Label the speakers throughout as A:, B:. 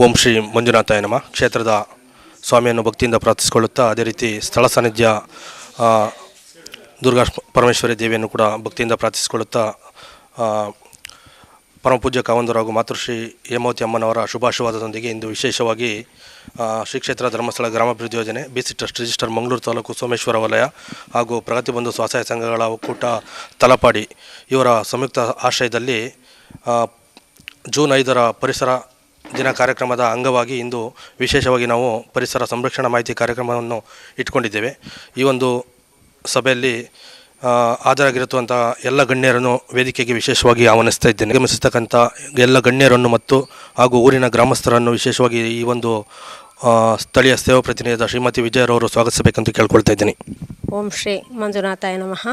A: ಓಂ ಶ್ರೀ ಮಂಜುನಾಥಾಯ ನಮಃ. ಕ್ಷೇತ್ರದ ಸ್ವಾಮಿಯನ್ನು ಭಕ್ತಿಯಿಂದ ಪ್ರಾರ್ಥಿಸಿಕೊಳ್ಳುತ್ತಾ, ಅದೇ ರೀತಿ ಸ್ಥಳ ಸಾನ್ನಿಧ್ಯ ದುರ್ಗಾ ಪರಮೇಶ್ವರಿ ದೇವಿಯನ್ನು ಕೂಡ ಭಕ್ತಿಯಿಂದ ಪ್ರಾರ್ಥಿಸಿಕೊಳ್ಳುತ್ತಾ, ಪರಮಪೂಜ್ಯ ಕಾವಂದರು ಹಾಗೂ ಮಾತೃಶ್ರೀ ಹೇಮಾವತಿ ಅಮ್ಮನವರ ಶುಭಾಶೀರ್ವಾದದೊಂದಿಗೆ ಇಂದು ವಿಶೇಷವಾಗಿ ಶ್ರೀ ಕ್ಷೇತ್ರ ಧರ್ಮಸ್ಥಳ ಗ್ರಾಮಾಭಿವೃದ್ಧಿ ಯೋಜನೆ, BC trust register Mangaluru taluk Someshwara ವಲಯ ಹಾಗೂ ಪ್ರಗತಿಬಂಧು ಸ್ವಸಹಾಯ ಸಂಘಗಳ ಒಕ್ಕೂಟ ತಲಪಾಡಿ ಇವರ ಸಂಯುಕ್ತ ಆಶ್ರಯದಲ್ಲಿ ಜೂನ್ 5ರ ಪರಿಸರ ದಿನ ಕಾರ್ಯಕ್ರಮದ ಅಂಗವಾಗಿ ಇಂದು ವಿಶೇಷವಾಗಿ ನಾವು ಪರಿಸರ ಸಂರಕ್ಷಣಾ ಮಾಹಿತಿ ಕಾರ್ಯಕ್ರಮವನ್ನು ಇಟ್ಕೊಂಡಿದ್ದೇವೆ. ಈ ಒಂದು ಸಭೆಯಲ್ಲಿ ಹಾಜರಾಗಿರುವಂಥ ಎಲ್ಲ ಗಣ್ಯರನ್ನು ವೇದಿಕೆಗೆ ವಿಶೇಷವಾಗಿ ಆಹ್ವಾನಿಸ್ತಾ ಇದ್ದೇನೆ. ಆಗಮಿಸತಕ್ಕಂಥ ಎಲ್ಲ ಗಣ್ಯರನ್ನು ಮತ್ತು ಹಾಗೂ ಊರಿನ ಗ್ರಾಮಸ್ಥರನ್ನು ವಿಶೇಷವಾಗಿ ಈ ಒಂದು ಸ್ಥಳೀಯ ಸೇವಾ ಪ್ರತಿನಿಧಿಯಾದ ಶ್ರೀಮತಿ ವಿಜಯರವರು ಸ್ವಾಗತಿಸಬೇಕಂತ ಕೇಳ್ಕೊಳ್ತಾ ಇದ್ದೀನಿ.
B: ಓಂ ಶ್ರೀ ಮಂಜುನಾಥಾಯ ನಮಃ.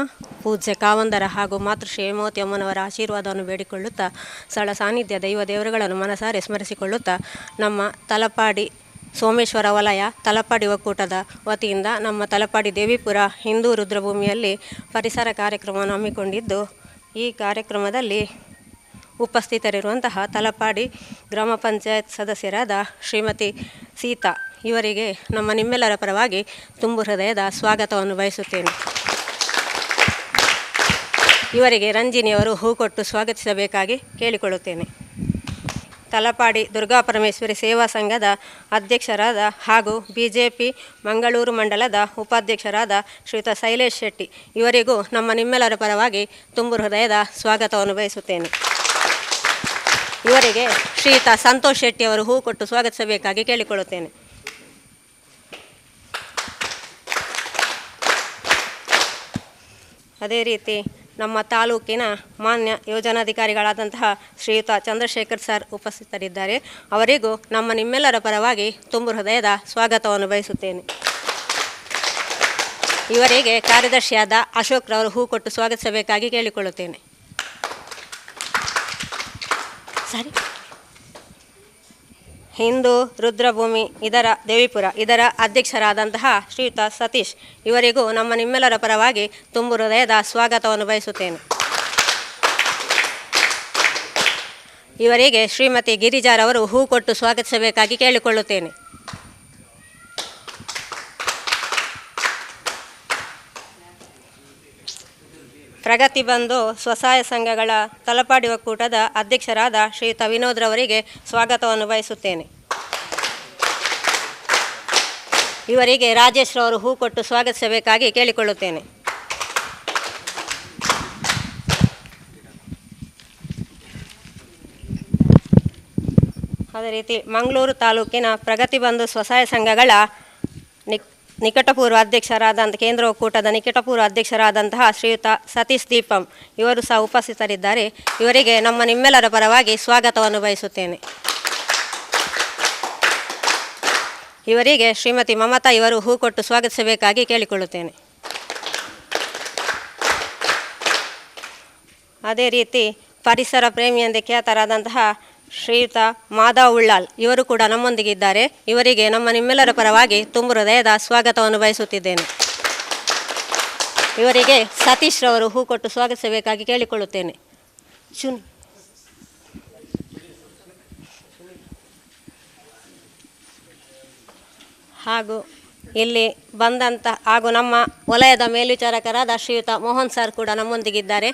B: ಪೂಜ್ಯ ಕಾವಂದರ ಹಾಗೂ ಮಾತೃಶ್ರೀ ಹೇಮಾವತಿ ಅಮ್ಮನವರ ಆಶೀರ್ವಾದವನ್ನು ಬೇಡಿಕೊಳ್ಳುತ್ತಾ, ಸ್ಥಳ ಸಾನ್ನಿಧ್ಯ ದೈವ ದೇವರುಗಳನ್ನು ಮನಸಾರೆ ಸ್ಮರಿಸಿಕೊಳ್ಳುತ್ತಾ, ನಮ್ಮ ತಲಪಾಡಿ ಸೋಮೇಶ್ವರ ವಲಯ ತಲಪಾಡಿ ಒಕ್ಕೂಟದ ವತಿಯಿಂದ ನಮ್ಮ ತಲಪಾಡಿ ದೇವಿಪುರ ಹಿಂದೂ ರುದ್ರಭೂಮಿಯಲ್ಲಿ ಪರಿಸರ ಕಾರ್ಯಕ್ರಮವನ್ನು ಹಮ್ಮಿಕೊಂಡಿದ್ದು, ಈ ಕಾರ್ಯಕ್ರಮದಲ್ಲಿ ಉಪಸ್ಥಿತರಿರುವಂತಹ ತಲಪಾಡಿ ಗ್ರಾಮ ಪಂಚಾಯತ್ ಸದಸ್ಯರಾದ ಶ್ರೀಮತಿ ಸೀತಾ ಇವರಿಗೆ ನಿಮ್ಮೆಲ್ಲರ ಪರವಾಗಿ ತುಂಬು ಹೃದಯದ ಸ್ವಾಗತವನ್ನು ಬಯಸುತ್ತೇನೆ. ಇವರಿಗೆ ರಂಜಿನಿಯವರು ಹೂ ಕೊಟ್ಟು ಸ್ವಾಗತಿಸಬೇಕಾಗಿ ಕೇಳಿಕೊಳ್ಳುತ್ತೇನೆ. ತಲಪಾಡಿ ದುರ್ಗಾ ಪರಮೇಶ್ವರಿ ಸೇವಾ ಸಂಘದ ಅಧ್ಯಕ್ಷರಾದ ಹಾಗೂ BJP ಮಂಗಳೂರು ಮಂಡಲದ ಉಪಾಧ್ಯಕ್ಷರಾದ ಶ್ರೀಯುತ ಶೈಲೇಶ್ ಶೆಟ್ಟಿ ಇವರಿಗೂ ನಿಮ್ಮೆಲ್ಲರ ಪರವಾಗಿ ತುಂಬು ಹೃದಯದ ಸ್ವಾಗತವನ್ನು ಬಯಸುತ್ತೇನೆ. ಇವರಿಗೆ ಶ್ರೀಯುತ ಸಂತೋಷ್ ಶೆಟ್ಟಿ ಅವರು ಹೂ ಕೊಟ್ಟು ಸ್ವಾಗತಿಸಬೇಕಾಗಿ ಕೇಳಿಕೊಳ್ಳುತ್ತೇನೆ. ಅದೇ ರೀತಿ ನಮ್ಮ ತಾಲೂಕಿನ ಮಾನ್ಯ ಯೋಜನಾಧಿಕಾರಿಗಳಾದಂತಹ ಶ್ರೀಯುತ ಚಂದ್ರಶೇಖರ್ ಸರ್ ಉಪಸ್ಥಿತರಿದ್ದಾರೆ. ಅವರಿಗೂ ನಿಮ್ಮೆಲ್ಲರ ಪರವಾಗಿ ತುಂಬು ಹೃದಯದ ಸ್ವಾಗತವನ್ನು ಬಯಸುತ್ತೇನೆ. ಇವರಿಗೆ ಕಾರ್ಯದರ್ಶಿಯಾದ ಅಶೋಕ್ ರವರು ಹೂ ಕೊಟ್ಟು ಸ್ವಾಗತಿಸಬೇಕಾಗಿ ಕೇಳಿಕೊಳ್ಳುತ್ತೇನೆ. ಸರಿ. ಹಿಂದೂ ರುದ್ರಭೂಮಿ ದೇವಿಪುರ ಇದರ ಅಧ್ಯಕ್ಷರಾದಂತಹ ಶ್ರೀಯುತ ಸತೀಶ್ ಇವರಿಗೂ ನಿಮ್ಮೆಲ್ಲರ ಪರವಾಗಿ ತುಂಬು ಹೃದಯದ ಸ್ವಾಗತವನ್ನು ಬಯಸುತ್ತೇನೆ. ಇವರಿಗೆ ಶ್ರೀಮತಿ ಗಿರಿಜಾರವರು ಹೂ ಕೊಟ್ಟು ಸ್ವಾಗತಿಸಬೇಕಾಗಿ ಕೇಳಿಕೊಳ್ಳುತ್ತೇನೆ. ಪ್ರಗತಿಬಂಧು ಸ್ವಸಹಾಯ ಸಂಘಗಳ ತಲಪಾಡಿ ಒಕ್ಕೂಟದ ಅಧ್ಯಕ್ಷರಾದ ಶ್ರೀಯುತ ವಿನೋದ್ ರವರಿಗೆ ಸ್ವಾಗತವನ್ನು ಬಯಸುತ್ತೇನೆ. ಇವರಿಗೆ ರಾಜೇಶ್ ರವರು ಹೂ ಕೊಟ್ಟು ಸ್ವಾಗತಿಸಬೇಕಾಗಿ ಕೇಳಿಕೊಳ್ಳುತ್ತೇನೆ. ಅದೇ ರೀತಿ ಮಂಗಳೂರು ತಾಲೂಕಿನ ಪ್ರಗತಿಬಂಧು ಸ್ವಸಹಾಯ ಸಂಘಗಳ ನಿಕಟಪೂರ್ವ ಅಧ್ಯಕ್ಷರಾದಂಥ ಕೇಂದ್ರ ಒಕ್ಕೂಟದ ನಿಕಟಪೂರ್ವ ಅಧ್ಯಕ್ಷರಾದಂತಹ ಶ್ರೀಯುತ ಸತೀಶ್ ದೀಪಂ ಇವರು ಸಹ ಉಪಸ್ಥಿತರಿದ್ದಾರೆ. ಇವರಿಗೆ ನಿಮ್ಮೆಲ್ಲರ ಪರವಾಗಿ ಸ್ವಾಗತವನ್ನು ಬಯಸುತ್ತೇನೆ. ಇವರಿಗೆ ಶ್ರೀಮತಿ ಮಮತಾ ಇವರು ಹೂ ಕೊಟ್ಟು ಸ್ವಾಗತಿಸಬೇಕಾಗಿ ಕೇಳಿಕೊಳ್ಳುತ್ತೇನೆ. ಅದೇ ರೀತಿ ಪರಿಸರ ಪ್ರೇಮಿ ಎಂದೇ ಖ್ಯಾತರಾದಂತಹ ಶ್ರೀಯುತ ಮಾಧವ್ ಉಳ್ಳಾಲ್ ಇವರು ಕೂಡ ನಮ್ಮೊಂದಿಗಿದ್ದಾರೆ. ಇವರಿಗೆ ನಿಮ್ಮೆಲ್ಲರ ಪರವಾಗಿ ತುಂಬು ಹೃದಯದ ಸ್ವಾಗತವನ್ನು ಬಯಸುತ್ತಿದ್ದೇನೆ. ಇವರಿಗೆ ಸತೀಶ್ ರವರು ಹೂ ಕೊಟ್ಟು ಸ್ವಾಗತಿಸಬೇಕಾಗಿ ಕೇಳಿಕೊಳ್ಳುತ್ತೇನೆ. ಹಾಗೂ ಇಲ್ಲಿ ಹಾಗೂ ನಮ್ಮ ವಲಯದ ಮೇಲ್ವಿಚಾರಕರಾದ ಶ್ರೀಯುತ ಮೋಹನ್ ಸರ್ ಕೂಡ ನಮ್ಮೊಂದಿಗಿದ್ದಾರೆ.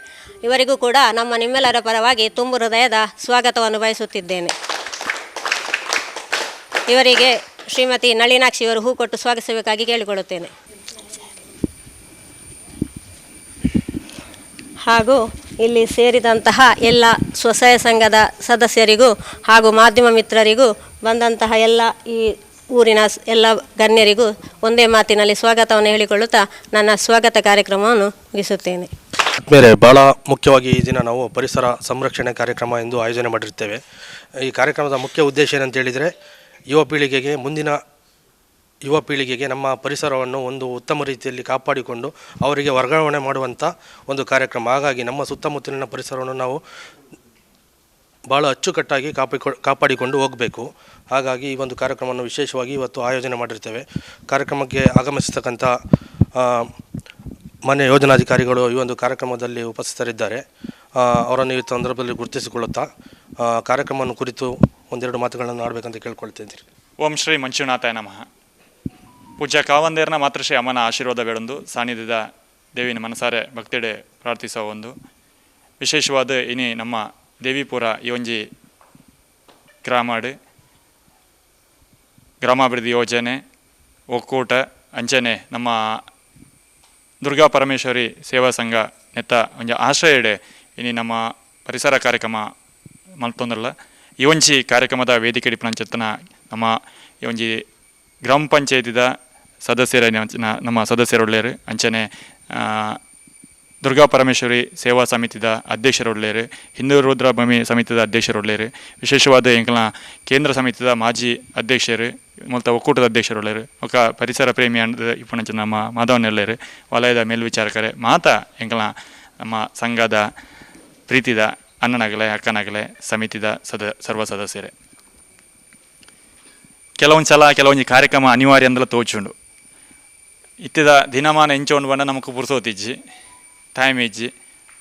B: ಇವರಿಗೂ ಕೂಡ ನಿಮ್ಮೆಲ್ಲರ ಪರವಾಗಿ ತುಂಬು ಹೃದಯದ ಸ್ವಾಗತವನ್ನು ಬಯಸುತ್ತಿದ್ದೇನೆ. ಇವರಿಗೆ ಶ್ರೀಮತಿ ನಳಿನಾಕ್ಷಿ ಇವರು ಹೂ ಕೊಟ್ಟು ಸ್ವಾಗತಿಸಬೇಕಾಗಿ ಕೇಳಿಕೊಳ್ಳುತ್ತೇನೆ. ಹಾಗೂ ಇಲ್ಲಿ ಸೇರಿದಂತಹ ಎಲ್ಲ ಸ್ವಸಹಾಯ ಸಂಘದ ಸದಸ್ಯರಿಗೂ ಹಾಗೂ ಮಾಧ್ಯಮ ಮಿತ್ರರಿಗೂ ಬಂದಂತಹ ಎಲ್ಲ ಈ ಊರಿನ ಎಲ್ಲ ಗಣ್ಯರಿಗೂ ಒಂದೇ ಮಾತಿನಲ್ಲಿ ಸ್ವಾಗತವನ್ನು ಹೇಳಿಕೊಳ್ಳುತ್ತಾ ನನ್ನ ಸ್ವಾಗತ ಕಾರ್ಯಕ್ರಮವನ್ನು ಮುಗಿಸುತ್ತೇನೆ.
A: ಮೇಲೆ ಭಾಳ ಮುಖ್ಯವಾಗಿ ಈ ದಿನ ನಾವು ಪರಿಸರ ಸಂರಕ್ಷಣೆ ಕಾರ್ಯಕ್ರಮ ಎಂದು ಆಯೋಜನೆ ಮಾಡಿರ್ತೇವೆ. ಈ ಕಾರ್ಯಕ್ರಮದ ಮುಖ್ಯ ಉದ್ದೇಶ ಏನಂತ ಹೇಳಿದರೆ, ಮುಂದಿನ ಯುವ ಪೀಳಿಗೆಗೆ ನಮ್ಮ ಪರಿಸರವನ್ನು ಒಂದು ಉತ್ತಮ ರೀತಿಯಲ್ಲಿ ಕಾಪಾಡಿಕೊಂಡು ಅವರಿಗೆ ವರ್ಗಾವಣೆ ಮಾಡುವಂಥ ಒಂದು ಕಾರ್ಯಕ್ರಮ. ಹಾಗಾಗಿ ನಮ್ಮ ಸುತ್ತಮುತ್ತಲಿನ ಪರಿಸರವನ್ನು ನಾವು ಭಾಳ ಅಚ್ಚುಕಟ್ಟಾಗಿ ಕಾಪಾಡಿಕೊಂಡು ಹೋಗಬೇಕು. ಹಾಗಾಗಿ ಈ ಒಂದು ಕಾರ್ಯಕ್ರಮವನ್ನು ವಿಶೇಷವಾಗಿ ಇವತ್ತು ಆಯೋಜನೆ ಮಾಡಿರ್ತೇವೆ. ಕಾರ್ಯಕ್ರಮಕ್ಕೆ ಆಗಮಿಸತಕ್ಕಂಥ ಮಾನ್ಯ ಯೋಜನಾಧಿಕಾರಿಗಳು ಈ ಒಂದು ಕಾರ್ಯಕ್ರಮದಲ್ಲಿ ಉಪಸ್ಥಿತರಿದ್ದಾರೆ. ಅವರನ್ನು ಈ ಸಂದರ್ಭದಲ್ಲಿ ಗುರುತಿಸಿಕೊಳ್ಳುತ್ತಾ ಕಾರ್ಯಕ್ರಮವನ್ನು ಕುರಿತು ಒಂದೆರಡು ಮಾತುಗಳನ್ನು ಆಡಬೇಕಂತ ಕೇಳ್ಕೊಳ್ತೀನಿ.
C: ಓಂ ಶ್ರೀ ಮಂಜುನಾಥಾಯ ನಮಃ. ಪೂಜ್ಯ ಕಾವಂದೇರ್ನ ಮಾತೃಶ್ರೀ ಅಮ್ಮನ ಆಶೀರ್ವಾದ ಬೇಡೊಂದು ಸಾನ್ನಿಧ್ಯದ ದೇವಿನ ಮನಸಾರೆ ಭಕ್ತಿಡೆ ಪ್ರಾರ್ಥಿಸೋ ಒಂದು ವಿಶೇಷವಾದ ಇನಿ ನಮ್ಮ ದೇವಿಪುರ ಈ ಒಂಜಿ ಗ್ರಾಮಾಭಿವೃದ್ಧಿ ಯೋಜನೆ ಒಕ್ಕೂಟ ಅಂಚನೆ ನಮ್ಮ ದುರ್ಗಾ ಪರಮೇಶ್ವರಿ ಸೇವಾ ಸಂಘ ನೆತ್ತ ಒಂಜಿ ಆಶ್ರಯಡೆ ಇನಿ ನಮ್ಮ ಪರಿಸರ ಕಾರ್ಯಕ್ರಮ ಮಲ್ತೊಂದಲ್ಲ ಈ ಒಂಜಿ ಕಾರ್ಯಕ್ರಮದ ವೇದಿಕೆ ಇಡಿಪಂಚತ್ತನ ನಮ್ಮ ಈ ಒಂಜಿ ಗ್ರಾಮ ಪಂಚಾಯತಿದ ಸದಸ್ಯರ ನಮ್ಮ ಸದಸ್ಯರೊಳ್ಳೆರು ಅಂಚನೆ ದುರ್ಗಾ ಪರಮೇಶ್ವರಿ ಸೇವಾ ಸಮಿತಿದ ಅಧ್ಯಕ್ಷರೊಳ್ಳೆರು, ಹಿಂದೂ ರುದ್ರಭೂಮಿ ಸಮಿತಿದ ಅಧ್ಯಕ್ಷರೊಳ್ಳೆರು, ವಿಶೇಷವಾದ ಎಂಕಲ್ನ ಕೇಂದ್ರ ಸಮಿತಿದ ಮಾಜಿ ಅಧ್ಯಕ್ಷರು ಮತ್ತು ಒಕ್ಕೂಟದ ಅಧ್ಯಕ್ಷರೊಳ್ಳೆರು, ಒಕ್ಕ ಪರಿಸರ ಪ್ರೇಮಿ ಅಂದ ಇಪ್ಪಣಂಚ ನಮ್ಮ ಮಾಧವನೆಲ್ಲೇರು, ವಲಯದ ಮೇಲ್ವಿಚಾರಕರೇ ಮಾತಾ ಎಂಕಲ್ನ ನಮ್ಮ ಸಂಘದ ಪ್ರೀತಿದ ಅಣ್ಣನಾಗಲೇ ಅಕ್ಕನಾಗಲೇ ಸಮಿತಿದ ಸರ್ವ ಸದಸ್ಯರೇ. ಕೆಲವೊಂದು ಸಲ ಕೆಲವೊಂದು ಕಾರ್ಯಕ್ರಮ ಅನಿವಾರ್ಯ ಅಂದಲ ತೋಚುಂಡು ಇತ್ತಿದ ದಿನಮಾನ ಎಂಚೋಂಡು ಬಂಡ ನಮಕ್ ಪುರ್ಸೋತಿಜ್ಜಿ ಟೈಮ್ ಇಜ್ಜಿ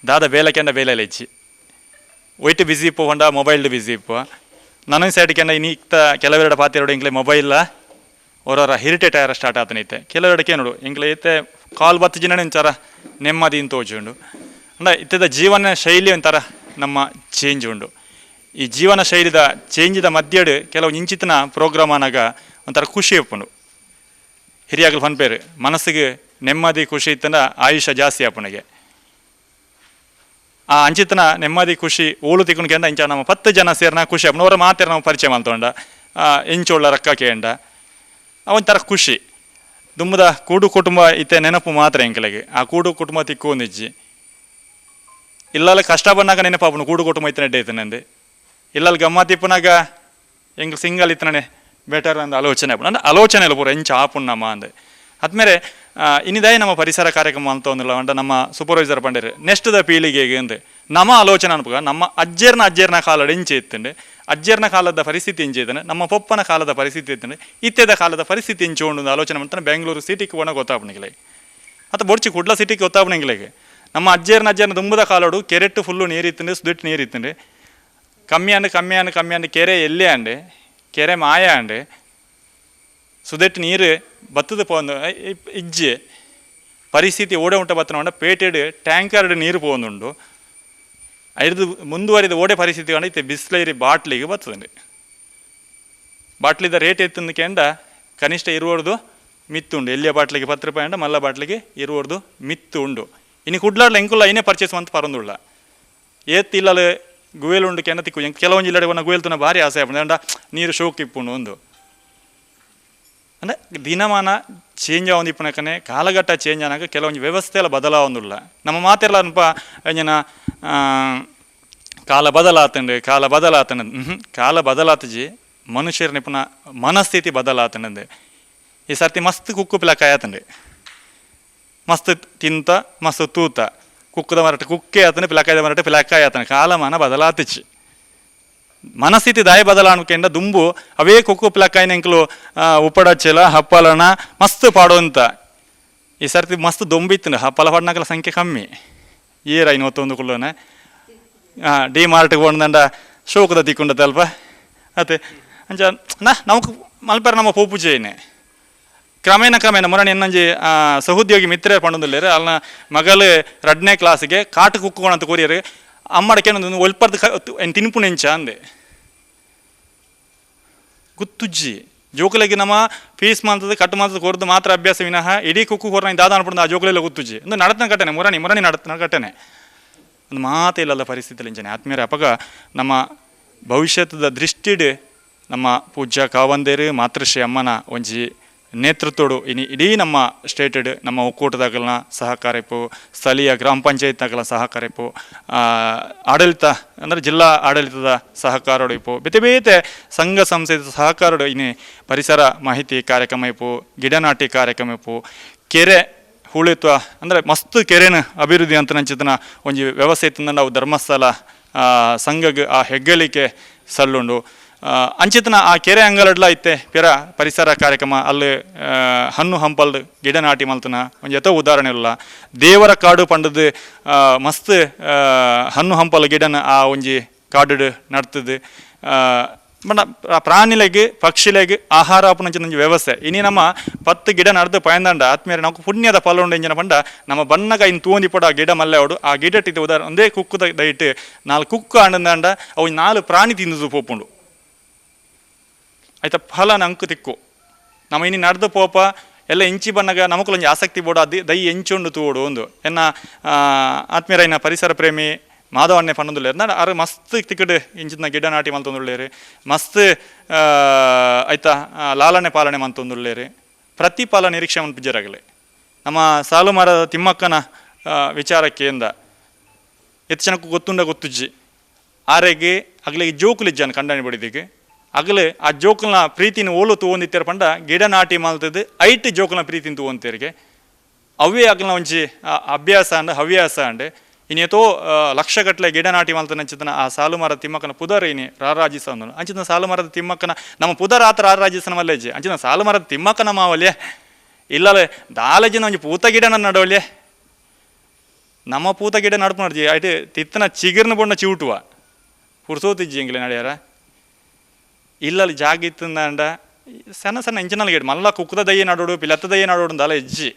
C: ದಾದ ಬೇಲಕ್ಕೆಂಡ ಬೇಲೆಲ್ಲ ಇಜ್ಜಿ ಒಯ್ಟು ಬಿಸಿ ಇಪ್ಪು ಹೊಂಡ ಮೊಬೈಲ್ಡು ಬಿಸಿ ಇಪ್ಪು ನನಗೆ ಸೈಡ್ಕೆಂಡ ಇನ್ನಿಕ್ತ ಕೆಲವೆರಡು ಪಾತಿರೋಡು ಇಂಕ್ಲೆ ಮೊಬೈಲ ಅವರವರ ಹಿರಿಟೇಟ್ ಆರ ಸ್ಟಾರ್ಟ್ ಆತನೈತೆ ಕೆಲವೆರಡಕ್ಕೆ ನೋಡು ಇಂಕ್ಲೆ ಐತೆ ಕಾಲ್ ಬತ್ತು ಜಿನ ಒಂಥರ ನೆಮ್ಮದಿ ಅಂತ ತೋಚುಂಡು ಅಂಡ ಇತ್ತದ ಜೀವನ ಶೈಲಿ ಒಂಥರ ನಮ್ಮ ಚೇಂಜ್ ಉಂಡು. ಈ ಜೀವನ ಶೈಲಿದ ಚೇಂಜಿದ ಮಧ್ಯಡು ಕೆಲವು ಇಂಚಿತನ ಪ್ರೋಗ್ರಾಮ್ ಆನಾಗ ಒಂಥರ ಖುಷಿ ಇಪ್ಪುಂಡು. ಹಿರಿಯಾಗಲು ಫನ್ಪೇರು ಮನಸ್ಸಿಗೆ ನೆಮ್ಮದಿ ಖುಷಿ ಇತ್ತಂದ ಆಯುಷ್ಯ ಜಾಸ್ತಿ ಆಪುಣಿಗೆ ಆ ಅಂಚಿತನ ನೆಮ್ಮದಿ ಖುಷಿ ಓಳು ತಿಕ್ಕೊಂಡ್ಕೆಂಡ ಇಂಚ ನಮ್ಮ 10 ಜನ ಸೇರ್ನ ಖುಷಿ ಆಪುಂಡು. ಅವರ ಮಾತೇರ ನಾವು ಪರಿಚಯ ಮಾಡ್ತೊಂಡ ಎಂಚೋಳ ರೊಕ್ಕ ಕೇಂಡ ಒಂಥರ ಖುಷಿ ದುಮ್ಮದ ಕೂಡು ಕುಟುಂಬ ಇತ್ತೆ ನೆನಪು ಮಾತ್ರ ಎಂಕಲೆಗೆ ಆ ಕೂಡು ಕುಟುಂಬ ತಿಕ್ಕೊಂದಿಜ್ಜಿ ಇಲ್ಲಲ್ಲ ಕಷ್ಟ ಬಂದಾಗ ನೆನಪಾಪುನು ಕೂಡು ಕುಟುಂಬ ಇತ್ತನೆ ಎಡ್ಡೆ ಇತ್ತನಂದೆ ಇಲ್ಲಲ್ಲಿ ಗಮ್ಮತ್ ಇಪ್ಪನಾಗ ಹೆಂಗೆ ಸಿಂಗಲ್ ಇತ್ತನೇ ಬೆಟರ್ ಅಂದ ಆಲೋಚನೆ ಆಪುಣ ಅಂದ್ರೆ ಆಲೋಚನೆ ಇಲ್ಲ ಪೂರ ಎಂಚ ಆಪುಣ್ಣಮ್ಮ ಅಂದೆ ಆದ್ಮೇಲೆ ಇನ್ನಿದಾಯಿ ನಮ್ಮ ಪರಿಸರ ಕಾರ್ಯಕ್ರಮ ಅಂತ ಒಂದಿಲ್ಲ ಅಂಡ ನಮ್ಮ ಸೂಪರ್ವೈಸರ್ ಪಂಡೇರು ನೆಕ್ಸ್ಟ್ದ ಪೀಳಿಗೆಗೆ ಅಂದೆ ನಮ್ಮ ಆಲೋಚನೆ ಅನ್ಪಗ ನಮ್ಮ ಅಜ್ಜೇರ್ನ ಕಾಲದ ಎಂಚೆ ಇತ್ತಂಡೆ ಅಜ್ಜೇರ್ನ ಕಾಲದ ಪರಿಸ್ಥಿತಿ ಎಂಚೆ ಇದ್ದಾನೆ ನಮ್ಮ ಪಪ್ಪನ ಕಾಲದ ಪರಿಸ್ಥಿತಿ ಇತ್ತಂಡೆ ಇತ್ತೆದ ಕಾಲದ ಪರಿಸ್ಥಿತಿ ಎಂಚು ಒಂದು ಆಲೋಚನೆ ಮಾಡ್ತಾನೆ ಬೆಂಗಳೂರು ಸಿಟಿಗೆ ಒಣ ಗೊತ್ತಾಪಣಿಗೆ ಅಥವಾ ಬೊಡ್ಚಿ ಕುಡ್ಲ ಸಿಟಿಗೆ ಗೊತ್ತಾಪಣಿಗೆ ನಮ್ಮ ಅಜ್ಜೇರ್ನ ದುಂಬದ ಕಾಲೋಡು ಕೆರೆಟ್ಟು ಫುಲ್ಲು ನೀರಿತ್ತಂಡೆ ಸುದಿಟ್ಟು ನೀರಿತ್ತಂಡೆ ಕಮ್ಮಿ ಕೆರೆ ಎಲ್ಲೇ ಅಂಡೆ ಕೆರೆ ಮಾಯ ಅಂಡೆ ಸುದೆಟ್ಟು ನೀರು ಬತ್ತದ ಪೋಂದು ಇಜ್ಜಿ ಪರಿಸ್ಥಿತಿ ಓಡೆ ಉಂಟ ಬತ್ತನ ಉಂಡ ಪೇಟೆಡ್ ಟ್ಯಾಂಕರ್ಡ್ ನೀರು ಪೋಂದುಂಡು ಐದು ಮುಂದುವರಿದ ಓಡೆ ಪರಿಸ್ಥಿತಿ ಕಂಡ ಇತ್ತೆ ಬಿಸ್ಲೈರಿ ಬಾಟ್ಲಿಗೆ ಬರ್ತದೆ ಬಾಟ್ಲಿದ ರೇಟ್ ಎತ್ತಂದಕೆಂಡ ಕನಿಷ್ಠ ಇರುವರ್ದು ಮಿತ್ತು ಉಂಡು ಎಲ್ಲಿಯ ಬಾಟ್ಲಿಗೆ 10 ರೂಪಾಯಿ ಅಂಡ ಮಲ್ಲ ಬಾಟ್ಲಿಗೆ ಇರುವರ್ದು ಮಿತ್ತು ಉಂಡು ಇನ್ನು ಕುಡ್ಲಾಡ್ಲ ಎಂಕುಲ್ಲ ಐನೇ ಪರ್ಚೇಸ್ ಅಂತ ಪರಂದುಳ್ಳ ಏತ್ತಿಲ್ಲ ಗುವೇಲು ಉಂಡು ಕೆನ್ನ ತಿಕ್ಕು ಕೆಲವೊಂದು ಜಿಲ್ಲೆ ಗುವೇಲ್ ತುನ ಭಾರಿ ಆಸೆ ಆಪುಂಡು ಅಂಡ ನೀರು ಶೋಕ್ ಇಪ್ಪುಂಡು ಒಂದು ಅಂದರೆ ದಿನಮಾನ ಚೇಂಜ್ ಆವೊಂದಿಪ್ಪನಕನೆ ಕಾಲಘಟ್ಟ ಚೇಂಜ್ ಆನಾಗ ಕೆಲವೊಂದು ವ್ಯವಸ್ಥೆ ಎಲ್ಲ ಬದಲಾವೊಂದುಲ್ಲ ನಮ್ಮ ಮಾತೆಲ್ಲ ಅನ್ಪ ಎಂಜನ ಕಾಲ ಬದಲಾತಂಡು ಕಾಲ ಬದಲಾತಜಿ ಮನುಷ್ಯರ ನಿಪುಣ ಮನಸ್ಥಿತಿ ಬದಲಾತಂಡೆ ಈ ಸರ್ತಿ ಮಸ್ತ್ ಕುಕ್ಕು ಪಿಲಕಾಯ ಆತಂಡೆ ಮಸ್ತ್ ತಿಂತ ಮಸ್ತ್ ತೂತ ಕುಕ್ಕದ ಮರಟ ಕುಕ್ಕೆ ಆತನೆ ಪಿಲಕಾಯದ ಮರಟ ಪಿಲಕಾಯ ಆತನೆ ಕಾಲಮಾನ ಬದಲಾತಿಚ್ಚಿ ಮನಸ್ಥಿತಿ ದಾಯ ಬದಲಾಣಕೆಂಡ ದುಂಬು ಅವೇ ಕುಕ್ಕು ಪಿಲಕಾಯಿನ ಎಂಕಲು ಉಪ್ಪಡಚ್ಚಲ ಹಪ್ಪಲನ ಮಸ್ತ್ ಪಾಡೋಂತ ಈ ಸರ್ತಿ ಮಸ್ತ್ ದೊಂಬಿತ್ತು ಹಪ್ಪಲ ಪಡ್ನಾಕಲ ಸಂಖ್ಯೆ ಕಮ್ಮಿ ಏರ 51 ಕುಲ್ಲೋನೆ ಡಿ ಮಾರ್ಟ್ಗೆ ಹೋದಂಡ ಶೋಕದ ತಿಕ್ಕೊಂಡತ್ತೆ ಅಲ್ಪ ಅತ್ತೆ ಅಂಚ ನಮಕ್ ಮಲ್ಪರ ನಮ್ಮ ಪೋಪುಜೇನೆ ಕ್ರಮೇಣ ಮೊರಣ ಎನ್ನಂಜಿ ಸಹೋದ್ಯೋಗಿ ಮಿತ್ರ ಪಂಡೊಂದುಲ್ಲೇರು ಅಲ್ನ ಮಗಲು 2ನೇ ಕ್ಲಾಸಿಗೆ ಕಾಟು ಕುಕ್ಕೋಣಂತ ಕೋರಿಯರು ಅಮ್ಮಡಕ್ಕೆ ಒಲ್ಪರ್ದು ತಿನ್ಪು ನೆಂಚ ಅಂದೆ ಗುತ್ತುಜ್ಜಿ ಜೋಕುಲೆಗೆ ನಮ್ಮ ಫೀಸ್ ಮಾಲ್ತದ ಕಟ್ಟು ಮಾಲ್ತದ ಕೊರದು ಮಾತ್ರ ಅಭ್ಯಾಸ ವಿನಃ ಇಡೀ ಕುಕ್ಕು ಕೊರ ದಾದ ಅನ್ಪಡ ಆ ಜೋಕುಲೆಲ್ಲ ಗುತ್ತುಜ್ಜಿ ಒಂದು ನಡತನ ಕಟ್ಟನೆ ಮೊರಣಿ ನಡತನ ಕಟ್ಟನೆ ಒಂದು ಮಾತೇ ಇಲ್ಲದ ಪರಿಸ್ಥಿತಿಯಲ್ಲಿ ಇಂಚನೆ ಆತ್ಮೀಯರ ಅಪಗ ನಮ್ಮ ಭವಿಷ್ಯದ ದೃಷ್ಟಿಡ್ ನಮ್ಮ ಪೂಜ್ಯ ಕಾವಂದೇರು ಮಾತೃಶ್ರೀ ಅಮ್ಮನ ಒಂಜಿ ನೇತೃತ್ವಡು ಇಡೀ ನಮ್ಮ ಸ್ಟೇಟೆಡ್ ನಮ್ಮ ಒಕ್ಕೂಟದಾಗಲನ ಸಹಕಾರ ಇಪ್ಪು ಸ್ಥಳೀಯ ಗ್ರಾಮ ಪಂಚಾಯತ್ನಾಗಲ ಸಹಕಾರ ಇಪ್ಪು ಆಡಳಿತ ಅಂದರೆ ಜಿಲ್ಲಾ ಆಡಳಿತದ ಸಹಕಾರಡು ಇಪ್ಪು ಬೇತೆ ಸಂಘ ಸಂಸ್ಥೆದ ಸಹಕಾರಡು ಇನ್ನು ಪರಿಸರ ಮಾಹಿತಿ ಕಾರ್ಯಕ್ರಮ ಇಪ್ಪು ಗಿಡ ನಾಟಿ ಕಾರ್ಯಕ್ರಮ ಇಪ್ಪು ಕೆರೆ ಹೂಳಿತ್ವ ಅಂದರೆ ಮಸ್ತ್ ಕೆರೆನ ಅಭಿವೃದ್ಧಿ ಅಂತ ನಂಚಿತನ ಒಂಜಿ ವ್ಯವಸ್ಥೆ ಇತ್ತಂದ ನಾವು ಧರ್ಮಸ್ಥಳ ಸಂಘಗೆ ಆ ಹೆಗ್ಗಳಿಕೆ ಸಲ್ಲುಂಡು ಅಂಚಿತನ ಆ ಕೆರೆ ಅಂಗಲಡ್ಲ ಐತೆ ಪೆರ ಪರಿಸರ ಕಾರ್ಯಕ್ರಮ ಅಲ್ಲಿ ಹಣ್ಣು ಹಂಪಲ್ದು ಗಿಡ ನಾಟಿ ಮಲ್ತನ ಒಂದು ಎತ್ತೋ ಉದಾಹರಣೆ ಇಲ್ಲ ದೇವರ ಕಾಡು ಪಂಡದು ಮಸ್ತ್ ಹಣ್ಣು ಹಂಪಲ್ ಗಿಡನ ಆ ಒಂಜಿ ಕಾಡು ನಡ್ತದೆ ಬಣ್ಣ ಪ್ರಾಣಿಲೆಗೆ ಪಕ್ಷಿಲೆಗೆ ಆಹಾರ ಆಪುನಂಚಿನ ವ್ಯವಸ್ಥೆ ಇನಿ ನಮ್ಮ 10 ಗಿಡ ನಡೆದು ಪಯಂದಂಡ ಆತ್ಮೀಯರ ನಾವು ಪುಣ್ಯದ ಫಲ ಉಂಡು ಎಂಜಿನ ಪಂಡ ನಮ್ಮ ಬಣ್ಣಗ ಇನ್ನು ತೂಂದಿ ಪಡ ಗಿಡ ಮಲ್ಲೆ ಅವಡು ಆ ಗಿಡ ಇಟ್ಟಿದ್ದು ಉದಾಹರಣೆ ಒಂದೇ ಕುಕ್ಕುದ ದಯಟ್ಟು 4 ಕುಕ್ಕು ಅಂಡಂದ ಅವು 4 ಪ್ರಾಣಿ ತಿಂದು ಪೋಪುಂಡು ಆಯ್ತಾ ಫಲ ನಂಕು ತಿಕ್ಕು ನಮ್ಮ ಇನ್ನು ನಡೆದು ಪೋಪ ಎಲ್ಲ ಇಂಚಿ ಬಣ್ಣಗ ನಮಕೊಂದು ಆಸಕ್ತಿ ಬೋಡು ಅದು ದೈ ಎಂಚುಂಡು ತೂಡು ಒಂದು ಎನ್ನ ಆತ್ಮೀಯರ ಇನ್ನ ಪರಿಸರ ಪ್ರೇಮಿ ಮಾಧವಣ್ಣೆ ಪಣ್ಣೊಂದುಲ್ಲೇರು ನಾನು ಅರೆ ಮಸ್ತ್ ತಿಕ್ಕಡು ಇಂಚಿನ ಗಿಡ ನಾಟಿ ಮಲ್ತೊಂದುಳ್ಳೇರು ಮಸ್ತ್ ಆಯ್ತಾ ಲಾಲನೆ ಪಾಲನೆ ಮಂತೊಂದುಳ್ಳೇರು ಪ್ರತಿಫಲ ನಿರೀಕ್ಷೆ ಒಂದು ಪಿಜ್ಜರಾಗಲಿ ನಮ್ಮ ಸಾಲು ಮರದ ತಿಮ್ಮಕ್ಕನ ವಿಚಾರಕ್ಕೆ ಎಂದ ಎತ್ತು ಜನಕ್ಕೂ ಗೊತ್ತುಜ್ಜಿ ಆರೆಗೆ ಅಗ್ಲಿಗೆ ಜೋಕುಲಿಜ್ಜಾನ ಕಂಡಾಣಿ ಬಡಿದಿಗೆ ಅಗಲೆ ಆ ಜೋಕಲ್ನ ಪ್ರೀತಿನ ಓಲು ತೂಂದಿತ್ತರ ಪಂಡ ಗಿಡ ನಾಟಿ ಮಲ್ತದ್ದು ಐಟ್ ಜೋಕಲ್ನ ಪ್ರೀತಿನ ತೂಂತೇರಿಗೆ ಅವೇ ಅಗಲ್ನ ಒಂಚಿ ಅಭ್ಯಾಸ ಅಂಡ್ ಹವ್ಯಾಸ ಅಂಡ್ ಇನ್ನೇತೋ ಲಕ್ಷಗಟ್ಟಲೆ ಗಿಡ ನಾಟಿ ಮಲ್ತನ ಅಂಚಿತನ ಆ ಸಾಲು ಮರದ ತಿಮ್ಮಕ್ಕನ ಪುದರ್ ಇನಿ ರಾರಾಜಿಸ ಅಂದನು ಅಂಚಿನ ಸಾಲು ಮರದ ತಿಮ್ಮಕ್ಕನ ನಮ್ಮ ಪುದರ್ ಆತ ರಾರಾಜಿಸನ ಮಲ್ಲೆಜ್ಜಿ ಅಂಚಿನ ಸಾಲು ಮರದ ತಿಮ್ಮಕ್ಕನ ಮಾವಲ್ಯೆ ಇಲ್ಲಲೇ ದಾಲಜಿನ ಒಂಜಿ ಪೂತ ಗಿಡನ ನಡವಲ್ಯೆ ನಮ್ಮ ಪೂತ ಗಿಡ ನಡ್ಪು ನಡ್ಜಿ ಐಟ್ ತಿತ್ತನ ಚಿಗಿರ್ನ ಬಣ್ಣ ಚಿವುಟುವ ಪುರ್ಸೋತಿಜ್ಜಿ ಎಂಗ್ಲೆ ನಡೆಯಾರ ಇಲ್ಲಲ್ಲಿ ಜಾಗ ಇತ್ತಂದ ಸಣ್ಣ ಸಣ್ಣ ಇಂಚಿನಲ್ಲಿ ಗಿಡ ಮಲ್ಲ ಕುಕ್ಕದ ದಯ್ಯ ನಡೋಡು ಪಿಲತ್ತ ದಯ್ಯ ನಡೋಡು ಅಂದಲ್ಲ ಎಜ್ಜಿ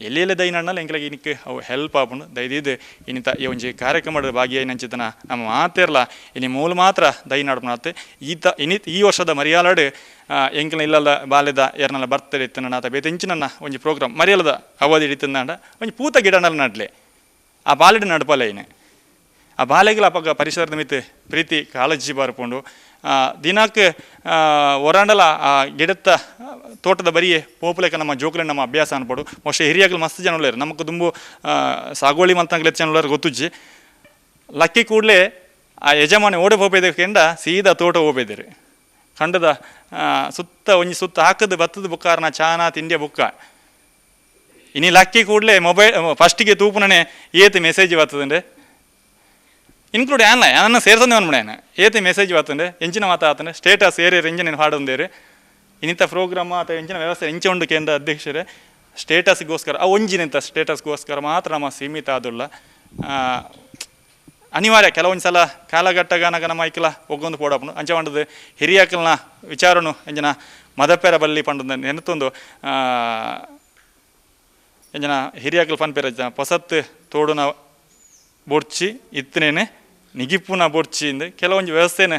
C: ಎಲ್ಲಿ ದೈ ನಡನಲ್ಲ ಎಂಕ್ಲಾಗ ಇನಿಕ್ಕೆ ಅವು ಹೆಲ್ಪ್ ಆಪುಂಡು ದಯದಿದ್ದು ಇನ್ನಿತ ಈ ಒಂಜಿ ಕಾರ್ಯಕ್ರಮದ ಭಾಗಿಯಾಗಿ ನಂಚಿತನ ನಮ್ಮ ಮಾತೇರ್ಲ ಇನಿ ಮೂಲ ಮಾತ್ರ ದೈ ನಡ್ಪುನಾತ್ ಈ ವರ್ಷದ ಮರಿಯಾಲಾಡು ಎಂಕ್ಲ ಇಲ್ಲಲ್ಲ ಬಾಲ್ಯದ ಎರನೆಲ್ಲ ಬರ್ತಡೇ ಇತ್ತು ನನ್ನ ಆತ ಬೇತೆಂಚಿನ ಒಂಜಿ ಪ್ರೋಗ್ರಾಮ್ ಮರಿಯಲದ ಅವಧಿ ಹಿಡಿತಂದ ಒಂಜಿ ಪೂತ ಗಿಡನಲ್ಲಿ ನಡ್ಲೆ ಆ ಬಾಲ್ಯದ ನಡ್ಪಲ್ಲ ಇನ್ನು ಆ ಬಾಲೆಗಳ ಅಪಗ ಪರಿಸರದ ಮಿತ್ ಪ್ರೀತಿ ಕಾಳಜಿ ಬಾರ್ಪುಂಡು ದಿನಕ್ಕೆ ಒರಾಂಡಲ ಆ ಗಿಡತ್ತ ತೋಟದ ಬರಿಯೇ ಪೋಪುಲೆಕ ನಮ್ಮ ಜೋಕುಲೆ ನಮ್ಮ ಅಭ್ಯಾಸ ಅನ್ಪಡು ಮೋಸ್ಟ್ಲಿ ಹಿರಿಯಾಗಲು ಮಸ್ತ್ ಜನ ಉಳ್ಳೇರು ನಮಗೆ ತುಂಬ ಸಾಗೋಳಿ ಮಂತಂಗ್ಲೆ ಜನ ಉಳ್ಳಾರು ಗೊತ್ತುಜ್ಜಿ ಲಕ್ಕಿ ಕೂಡಲೇ ಆ ಯಜಮಾನಿ ಓಡಿ ಹೋಗ್ಬೇಕೆಂಡ ಸೀದಾ ತೋಟ ಹೋಗ್ಬೇದಿರಿ ಖಂಡದ ಸುತ್ತ ಒಂಜಿ ಸುತ್ತ ಹಾಕದು ಬತ್ತದ ಬುಕ್ಕಾರನ ಚಾನ ತಿಂಡಿಯ ಬುಕ್ಕ ಇನಿ ಲಕ್ಕಿ ಕೂಡಲೇ ಮೊಬೈಲ್ ಫಸ್ಟಿಗೆ ತೂಪುನೇ ಏತು ಮೆಸೇಜ್ ಬರ್ತದಂಡೆ ಇನ್ಕ್ಲೂಡ್ ಏನ ನನ್ನ ಸೇರ್ಸಂದೆ ಅನ್ಬಿಡೇನ ಏತೆ ಮೆಸೇಜ್ ಬರ್ತಂಡೆ ಎಂಚಿನ ಮಾತಾಡ್ತಾನೆ ಸ್ಟೇಟಸ್ ಏರಿಯರ್ ಎಂಜಿನ ಹಾಡೊಂದೇರಿ ಇನ್ನಿತ ಪ್ರೋಗ್ರಾಮ್ ಅಥವಾ ಎಂಚಿನ ವ್ಯವಸ್ಥೆ ಎಂಚ ಉಂಡು ಕೇಂದ್ರ ಅಧ್ಯಕ್ಷರೇ ಸ್ಟೇಟಸ್ಗೋಸ್ಕರ ಆ ಒಂಜಿನಿಂತ ಸ್ಟೇಟಸ್ಗೋಸ್ಕರ ಮಾತ್ರ ನಮ್ಮ ಸೀಮಿತ ಆದುಲ್ಲ ಅನಿವಾರ್ಯ ಕೆಲವೊಂದು ಸಲ ಕಾಲಘಟ್ಟಗಾನಾಗ ನಮ್ಮ ಐಕಲ ಒಗ್ಗೊಂದು ಪೋಡಪ್ಪನು ಅಂಚ ಮಾಡದು ಹಿರಿಯಕಲ್ನ ವಿಚಾರನು ಎಂಜನ ಮದಪೆರ ಬಲ್ಲಿ ಪಂಡು ನೆನತೊಂದು ಎಂಜನ ಹಿರಿಯಕಲ್ ಪನ್ಪೆರ ಪೊಸತ್ ತೋಡುನ ಬೊಡ್ಚಿ ಇತ್ತನೇನೆ ನಿಗಿಪ್ಪುನ ಬೊಡ್ಚಿಂದ ಕೆಲವೊಂದು ವ್ಯವಸ್ಥೆನೇ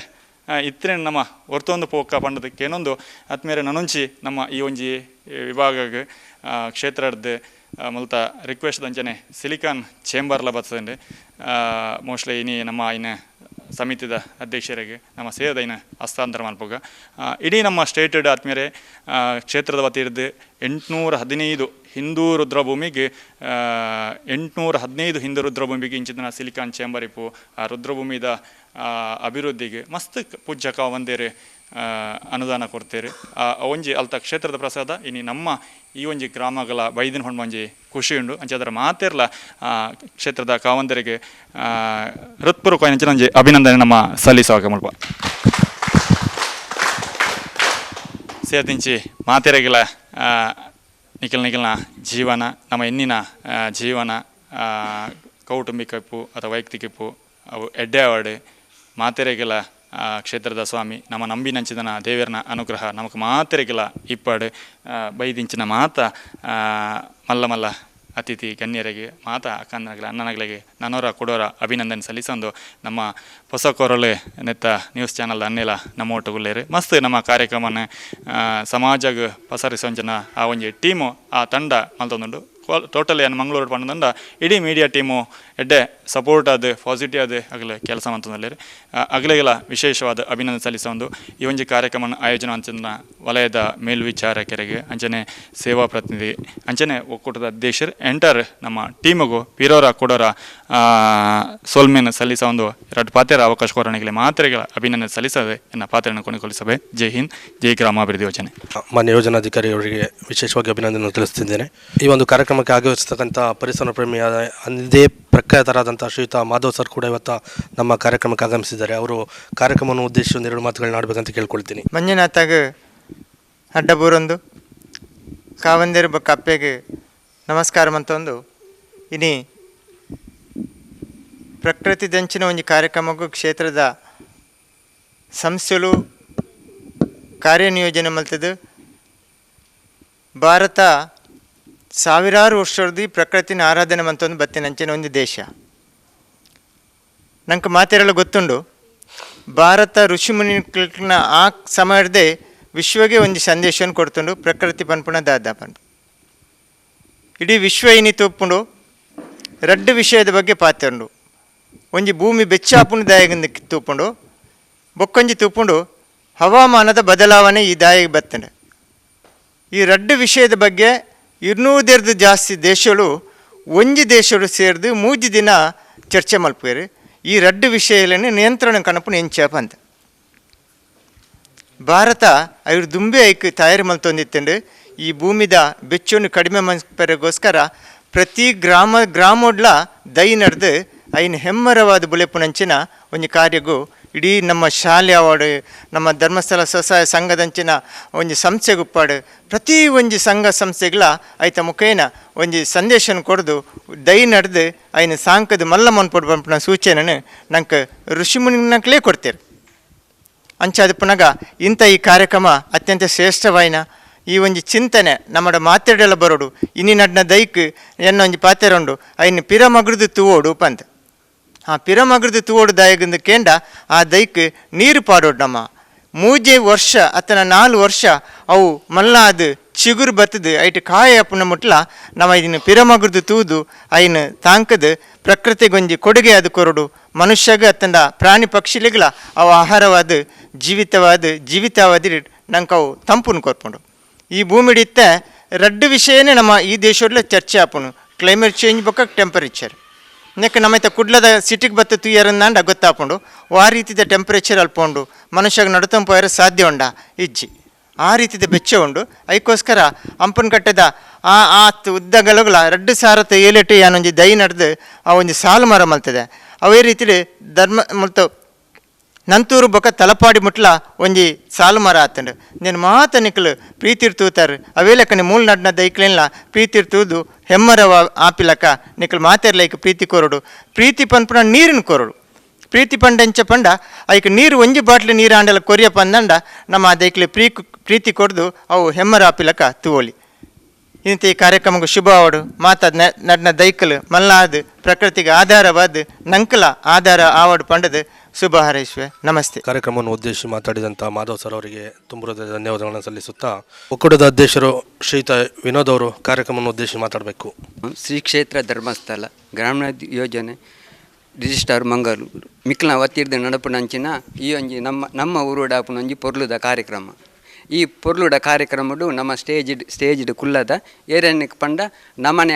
C: ಇತ್ತನೇ ನಮ್ಮ ಹೊರ್ತೊಂದು ಪೋಕ ಪಂಡದಕ್ಕೆ ಏನೊಂದು ಆತ್ಮೀಯರ ನನೊಂಚಿ ನಮ್ಮ ಈ ಒಂಜಿ ವಿಭಾಗಕ್ಕೆ ಕ್ಷೇತ್ರದ್ದು ಮುಲ್ತ ರಿಕ್ವೆಸ್ಟ್ ಅಂಚನೆ ಸಿಲಿಕಾನ್ ಚೇಂಬರ್ಲ ಬರ್ತದೆ ಮೋಸ್ಟ್ಲಿ ಇನಿ ನಮ್ಮ ಇನ್ನು ಸಮಿತಿದ ಅಧ್ಯಕ್ಷರಿಗೆ ನಮ್ಮ ಸೇದೈನ ಹಸ್ತಾಂತರ ಮಲ್ಪಗ ಇಡೀ ನಮ್ಮ ಸ್ಟೇಟೆಡ್ ಆತ್ಮೀಯರೇ ಕ್ಷೇತ್ರದ ವತಿಯಿದ್ದು 815 ಹಿಂದೂ ರುದ್ರಭೂಮಿಗೆ 815 ಹಿಂದೂ ರುದ್ರಭೂಮಿಗೆ ಇಂಚಿನ ಸಿಲಿಕಾನ್ ಚೇಂಬರ್ ಇಪ್ಪು ಆ ರುದ್ರಭೂಮಿದ ಅಭಿವೃದ್ಧಿಗೆ ಮಸ್ತ್ ಪೂಜ್ಯಕ ಒಂದೇರೆ ಅನುದಾನ ಕೊಡ್ತೇವೆ ಒಂಜಿ ಅಲ್ತ ಕ್ಷೇತ್ರದ ಪ್ರಸಾದ ಇನ್ನು ನಮ್ಮ ಈ ಒಂಜಿ ಗ್ರಾಮಗಳ ಬೈದಿನ ಹೊಂಡು ಒಂಜಿ ಖುಷಿ ಉಂಡು ಅಂಚೆ ಅದರ ಮಾತೇರ್ಲ ಕ್ಷೇತ್ರದ ಕಾವಂದರಿಗೆ ಹೃತ್ಪೂರ್ವಕ ಒಂಜಿ ಅಭಿನಂದನೆ ನಮ್ಮ ಸಲ್ಲಿಸುವಾಗ ಮುಲ್ಪ ಸೇರ್ತಿಂಚಿ ಮಾತೇರಗಿಲ ನಿಖಿಲ್ನ ಜೀವನ ನಮ್ಮ ಎನ್ನಿನ ಜೀವನ ಕೌಟುಂಬಿಕ ಇಪ್ಪು ಅಥವಾ ವೈಯಕ್ತಿಕ ಇಪ್ಪು ಅವು ಎಡ್ಡೆ ಅವಾರ್ಡ್ ಮಾತೆರೆಗೆಲ ಕ್ಷೇತ್ರದ ಸ್ವಾಮಿ ನಮ್ಮ ನಂಬಿನಂಚಿದನ ದೇವರನ ಅನುಗ್ರಹ ನಮಗೆ ಮಾತೆರೆಗೆಲ ಇಪ್ಪಾಡು ಬೈದಿಂಚಿನ ಮಾತ ಮಲ್ಲ ಮಲ್ಲ ಅತಿಥಿ ಗಣ್ಯರಿಗೆ ಮಾತ ಅಕ್ಕನಗಳಿಗೆ ಅಣ್ಣನಗಳಿಗೆ ನನ್ನವರ ಕೊಡೋರ ಅಭಿನಂದನೆ ಸಲ್ಲಿಸೊಂದು ನಮ್ಮ ಹೊಸ ಕೊರಲೆ ನೆತ್ತ ನ್ಯೂಸ್ ಚಾನಲ್ ಅನ್ನೆಲ್ಲ ನಮ್ಮ ಒಟ್ಟುಗುಳ್ಳೇರಿ ಮಸ್ತ್ ನಮ್ಮ ಕಾರ್ಯಕ್ರಮನ ಸಮಾಜಗೆ ಪಸರಿಸೊಂಜನ ಆ ಒಂಜಿ ಟೀಮು ಆ ತಂಡ ಮಲ್ತೊಂದುಂಡು ಟೋಟಲಿ ಏನು ಮಂಗಳೂರು ಪಂಡ ಇಡೀ ಮೀಡಿಯಾ ಟೀಮು ಎಡ್ಡೆ ಸಪೋರ್ಟ್ ಅದು ಪಾಸಿಟಿವ್ ಅದು ಆಗಲೇ ಕೆಲಸ ಅಂತಂದಲ್ಲಿ ಅಗಲೆಗೆಲ್ಲ ವಿಶೇಷವಾದ ಅಭಿನಂದನೆ ಸಲ್ಲಿಸೊಂದು ಈ ಒಂಜಿ ಕಾರ್ಯಕ್ರಮ ಆಯೋಜನೆ ಅಂಚನ ವಲಯದ ಮೇಲ್ವಿಚಾರಕರಿಗೆ ಅಂಚನೆ ಸೇವಾ ಪ್ರತಿನಿಧಿ ಅಂಚನೆ ಒಕ್ಕೂಟದ ಅಧ್ಯಕ್ಷರು ಎಂಟರ್ ನಮ್ಮ ಟೀಮಿಗೂ ವೀರೋರ ಕೊಡೋರ ಸೋಲ್ಮೇನ್ ಸಲ್ಲಿಸ ಒಂದು ಎರಡು ಪಾತ್ರೆರ ಅವಕಾಶ ಕೋರಣೆಗೆ ಮಾತ್ರೆಗಳ ಅಭಿನಂದನೆ ಸಲ್ಲಿಸದೆ ಎನ್ನ ಪಾತ್ರೆಯನ್ನು ಕೊನೆಗೊಳಿಸಬೇ ಜೈ ಹಿಂದ್ ಜೈ ಗ್ರಾಮಾಭಿವೃದ್ಧಿ ಯೋಜನೆ.
A: ಮಾನ್ಯ ಯೋಜನಾಧಿಕಾರಿ ಅವರಿಗೆ ವಿಶೇಷವಾಗಿ ಅಭಿನಂದನೆ ತಿಳಿಸುತ್ತಿದ್ದೇನೆ. ಈ ಒಂದು ಕಾರ್ಯಕ್ರಮಕ್ಕೆ ಆಗಮಿಸತಕ್ಕಂಥ ಪರಿಸರ ಪ್ರೇಮಿಯಾದ ಅಂದೇ ಪ್ರಖ್ಯಾತರಾದಂಥ ಶ್ರೀಯುತ ಮಾಧವ್ ಸರ್ ಕೂಡ ಇವತ್ತು ನಮ್ಮ ಕಾರ್ಯಕ್ರಮಕ್ಕೆ ಆಗಮಿಸಿದ್ದಾರೆ. ಅವರು ಕಾರ್ಯಕ್ರಮವನ್ನು ಉದ್ದೇಶಿಸಿ ಒಂದೆರಡು ಮಾತುಗಳನ್ನ ಆಡಬೇಕಂತ ಕೇಳ್ಕೊಳ್ತೀನಿ.
D: ಮಂಜುನಾಥಾಗ ಅಡ್ಡಬೂರೊಂದು ಕಾವಂದೇರು ಕಪ್ಪೆಗೆ ನಮಸ್ಕಾರ ಮಂತೊಂದು ಇನಿ ಪ್ರಕೃತಿ ದಂಚಿನ ಒಂದು ಕಾರ್ಯಕ್ರಮಕ್ಕೂ ಕ್ಷೇತ್ರದ ಸಂಸ್ಥೆಲು ಕಾರ್ಯನಿಯೋಜನೆ ಮಲ್ತದ್ದು ಭಾರತ ಸಾವಿರಾರು ವರ್ಷದ ಪ್ರಕೃತಿನ ಆರಾಧನೆ ಮಂತೊಂದು ಬತ್ತಿನ ಅಂಚಿನ ಒಂದು ದೇಶ. ನಂಗೆ ಮಾತೆಲ್ಲ ಗೊತ್ತುಂಡು, ಭಾರತ ಋಷಿಮುನಿನ ಆ ಸಮಯದೇ ವಿಶ್ವಗೆ ಒಂದು ಸಂದೇಶವನ್ನು ಕೊಡ್ತುಂಡು, ಪ್ರಕೃತಿ ಪನ್ಪುಣ ದಾದ ಪನ್ಪು ಇಡೀ ವಿಶ್ವ ಇನಿ ತೋಪುಂಡು ರಡ್ಡು ವಿಷಯದ ಬಗ್ಗೆ ಪಾತ್ರಂಡು. ಒಂಜಿ ಭೂಮಿ ಬೆಚ್ಚಾಪುಣ ದಾಯಗಿಂದ ತೂಪುಂಡು, ಬೊಕ್ಕೊಂಜಿ ತೂಪುಂಡು ಹವಾಮಾನದ ಬದಲಾವಣೆ ಈ ದಾಯಿಗೆ ಬರ್ತದೆ. ಈ ರಡ್ಡು ವಿಷಯದ ಬಗ್ಗೆ 200 ಜಾಸ್ತಿ ದೇಶಗಳು ಒಂಜಿ ದೇಶಗಳು ಸೇರಿದು 3 ದಿನ ಚರ್ಚೆ ಮಲ್ಪೇರು. ಈ ರಡ್ಡು ವಿಷಯಗಳನ್ನು ನಿಯಂತ್ರಣ ಕಣಪುನ ಎಂಚಾಪ ಅಂತ ಭಾರತ ಅವ್ರು ದುಂಬೆ ಐಕ್ ತಯಾರಿ ಮಲ್ತೊಂದಿತ್ತಂಡು ಈ ಭೂಮಿದ ಬೆಚ್ಚನ್ನು ಕಡಿಮೆ ಮಲ್ಪರಿಗೋಸ್ಕರ ಪ್ರತಿ ಗ್ರಾಮೋಡ್ಲ ದೈ ನಡೆದು ಐನ ಹೆಮ್ಮರವಾದ ಬುಲೆಪುನಂಚಿನ ಒಂದು ಕಾರ್ಯಗೂ ಇಡೀ ನಮ್ಮ ಶಾಲೆ ಅವಾರ್ಡ್ ನಮ್ಮ ಧರ್ಮಸ್ಥಳ ಸ್ವಸಹಾಯ ಸಂಘದಂಚಿನ ಒಂದು ಸಂಸ್ಥೆಗುಪ್ಪಾಡು ಪ್ರತಿ ಒಂದು ಸಂಘ ಸಂಸ್ಥೆಗಳ ಐತ ಮುಖೇನ ಒಂದು ಸಂದೇಶನ ಕೊಡ್ದು ದೈ ನಡೆದು ಐನ ಸಾಂಕದ ಮಲ್ಲ ಮನ್ಪೊಡು ಪಂಪನ ಸೂಚನೆ ನಂಗೆ ಋಷಿಮುನಿನಕ್ಲೇ ಕೊಡ್ತೇವೆ. ಅಂಚಾದ ಪುನಗ ಇಂಥ ಈ ಕಾರ್ಯಕ್ರಮ ಅತ್ಯಂತ ಶ್ರೇಷ್ಠವಾಯಿನ ಈ ಒಂದು ಚಿಂತನೆ ನಮ್ಮ ಮಾತಾಡೆಲ್ಲ ಬರೋಡು ಇನಿ ನಡ್ನ ದೈಕ್ ಎನ್ನ ಒಂಜಿ ಪಾತೆರುಂಡು ಐನು ಪಿರಮಗ್ರದು ತೂವೋಡು ಪಂತ. ಆ ಪಿರಮಗ್ರದು ತೂವೋಡು ದಾಯಗಿಂದ ಕೇಂಡ ಆ ದೈಕ್ ನೀರು ಪಾಡೋಡು ನಮ್ಮ 3 ವರ್ಷ ಅತ್ತನ 4 ವರ್ಷ ಅವು ಮಲ್ಲಾದು ಚಿಗುರು ಬತ್ತದು ಐಟು ಕಾಯ ಪುನ ಮುಟ್ಲ ನಮ್ಮ ಇದನ್ನು ಪಿರಮಗ್ರದು ತೂದು ಐನು ತಾಂಕದು ಪ್ರಕೃತಿಗೊಂಜಿ ಕೊಡುಗೆ ಅದು ಕೊರಡು ಮನುಷ್ಯಗ ಅತ್ತಂಡ ಪ್ರಾಣಿ ಪಕ್ಷಿಲಿಗಳ ಅವು ಆಹಾರವಾದ ಜೀವಿತಾವಧಿ ನಂಗೆ ಅವು ತಂಪುನ ಕೊರ್ಪುಂಡು. ಈ ಭೂಮಿಡಿತ್ತ ರಡ್ಡು ವಿಷಯನೇ ನಮ್ಮ ಈ ದೇಶದಲ್ಲೇ ಚರ್ಚೆ ಆಪುನು, ಕ್ಲೈಮೇಟ್ ಚೇಂಜ್ ಬೊಕ್ಕ ಟೆಂಪರೇಚರ್ ನೆಕ್ ನಮ್ಮೈತ ಕುಡ್ಲದ ಸಿಟಿಗೆ ಬತ್ತ ತುಯ್ಯರಂದಾಂಡ ಗೊತ್ತಾಪುಂಡು ಆ ರೀತಿದ ಟೆಂಪರೇಚರ್ ಅಲ್ಪುಂಡು ಮನುಷ್ಯಗೆ ನಡುತಂಪೋಯರ ಸಾಧ್ಯ ಉಂಡ ಇಜ್ಜಿ ಆ ರೀತಿದ ಬೆಚ್ಚ ಉಂಡು. ಅದಕ್ಕೋಸ್ಕರ ಅಂಪನ ಕಟ್ಟದ ಆ ಉದ್ದಗಲಗಳ 2007 ಯಾನೊಂಜಿ ದೈ ನಡೆದು ಆ ಒಂದು ಸಾಲು ಮರ ಮಲ್ತದೆ. ಅವೇ ರೀತಿಲಿ ಧರ್ಮ ಮುಲ್ತ ನಂತೂರು ಬೊಕ್ಕ ತಲಪಾಡಿ ಮುಟ್ಲ ಒಂಜಿ ಸಾಲು ಮರ ಆತಂಡು నేను ಮಾತ ನಿಕ್ಲು ಪ್ರೀತಿರ್ ತೂತಾರೆ ಅವೇಲಕನೆ ಮೂಲ ನಡ್ನ ದೈಕ್ಲೆಲ್ಲ ಪ್ರೀತಿರ್ ತೂದು ಹೆಮ್ಮರವ ಆಪಿಲಕ ನಿಕ್ಲು ಮಾತೆರ್ಲೈಕ್ ಪ್ರೀತಿ ಕೊರಡು ಪ್ರೀತಿ ಪನ್ಪುನ ನೀರಿನ ಕೊರಡು ಪ್ರೀತಿ ಪಂಡಂಚ ಪಂಡ ಐಕ್ ನೀರು ಒಂಜಿ ಬಾಟ್ಲಿ ನೀರು ಆಂಡಲ ಕೊರಿಯ ಪಂದಂಡ ನಮ್ಮ ಆ ದೈಕ್ಲೆ ಪ್ರೀತಿ ಕೊಡ್ದು ಅವು ಹೆಮ್ಮರ ಆಪಿಲಕ ತೂವೋಲಿ. ಇಂಥ ಈ ಕಾರ್ಯಕ್ರಮಕ್ಕೆ ಶುಭ ಆವಡು ಮಾತಾದ ನಡ್ನ ದೈಕಲು ಮಲ್ಲಾದ ಪ್ರಕೃತಿಗೆ ಆಧಾರವಾದ ನಂಕಲ ಆಧಾರ ಆವಡು ಪಂಡದು ಶುಭ ಹಾರೈಸುವೆ. ನಮಸ್ತೆ.
A: ಕಾರ್ಯಕ್ರಮವನ್ನು ಉದ್ದೇಶಿಸಿ ಮಾತಾಡಿದಂಥ ಮಾಧವ್ ಸರ್ ಅವರಿಗೆ ತುಂಬ ಧನ್ಯವಾದಗಳನ್ನು ಸಲ್ಲಿಸುತ್ತಾ ಒಕ್ಕೂಟದ ಅಧ್ಯಕ್ಷರು ಶ್ರೀಯುತ ವಿನೋದ್ ಅವರು ಕಾರ್ಯಕ್ರಮವನ್ನು ಉದ್ದೇಶಿಸಿ ಮಾತಾಡಬೇಕು.
E: ಶ್ರೀ ಕ್ಷೇತ್ರ ಧರ್ಮಸ್ಥಳ ಗ್ರಾಮೀಣ ಯೋಜನೆ ರಿಜಿಸ್ಟಾರ್ ಮಂಗಳೂರು ಮಿಕ್ಲ ಒತ್ತಿರ್ದ ನಡಪುನಂಚಿನ ಈ ಒಂಜಿ ನಮ್ಮ ಊರುಡಾಪುನ ಒಂಜಿ ಪೊರ್ಲುದ ಕಾರ್ಯಕ್ರಮ. ಈ ಪೊರ್ಲುಡ ಕಾರ್ಯಕ್ರಮಡು ನಮ್ಮ ಸ್ಟೇಜ್ಡ್ ಕುಲ್ಲದ ಏರಣ್ಯಕ್ಕೆ ಪಂಡ ನಮ್ಮನೆ